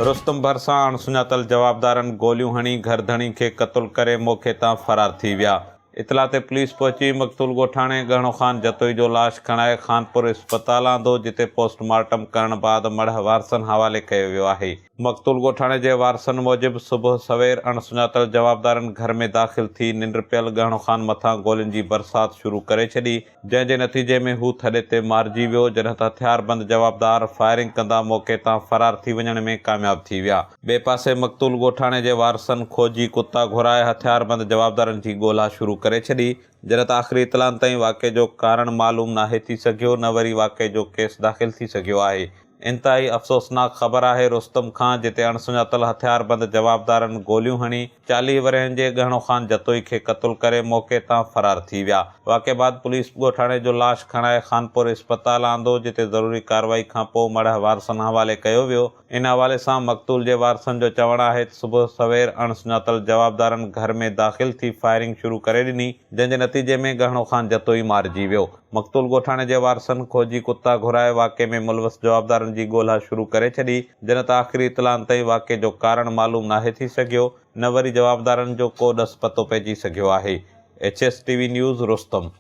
रुस्तम भरसां अणसुञातल जवाबदारनि गोलियूं हणी घरधणी खे क़त्ल करे मौक़े तां फरार थी विया। इतला ते पुलिस पहुची मक़तूल ॻोठाणे गहणो ख़ान जतोई जो लाश खणाए खानपुर इस्पताल आंदो, जिते पोस्टमार्टम करण बाद मढ़ वारसनि हवाले कयो वियो आहे। मक़तूल ॻोठाणे जे वारसनि मूजिबि सुबुह सवेर अणसुञातल जवाबदारनि घर में दाख़िल थी निंड पियल गहणो ख़ान मथां गोलियुनि जी बरसात शुरू करे छॾी, जंहिं जे नतीजे में हू थॾे ते मारिजी वियो, जॾहिं त हथियारबंद जवाबदार फायरिंग कंदा मौक़े तां फरार थी वञण में कामयाब थी विया। ॿिए पासे मक़तूल ॻोठाणे जे वारसनि खोजी कुता घुराए हथियारबंद जवाबदारनि जी ॻोल्हा शुरू करे छॾी, जॾहिं त आख़िरी इतलाउनि ताईं वाक़े जो कारण मालूम नाहे थी सघियो, न वरी वाक़े जो केस दाख़िल थी सघियो आहे। इंतहाई अफ़सोसनाक ख़बर आहे रुस्तम खां, जिते अणसुञातल हथियारबंद जवाबदारनि गोलियूं हणी 40 वरहनि जे गहणो ख़ान जतोई खे क़त्ल करे मौक़े तां फरार थी विया। वाक़े बाद पुलिस ॻोठाणे जो लाश खणाए खानपुर इस्पताल आंदो, जिते ज़रूरी कार्रवाई खां पोइ मढ़ वारसनि हवाले कयो वियो। इन हवाले सां मक़तूल जे वारसनि जो चवणु आहे त सुबुह सवेर अणसुञातल जवाबदारनि घर में दाख़िल थी फायरिंग शुरू करे ॾिनी, जंहिं जे नतीजे में गहणो ख़ान जतोई मारिजी वियो। मक़तूल ॻोठाणे जे वारसनि खोजी कुता घुराए वाक़े में मुलवस जवाबदारनि जी ॻोल्हा शुरू करे छॾी, जॾहिं त आख़िरी इतलाउनि ताईं वाक़े जो कारण मालूम नाहे थी सघियो, न वरी जवाबदारनि जो को ॾस पतो पइजी सघियो आहे। HSTV news Rustam.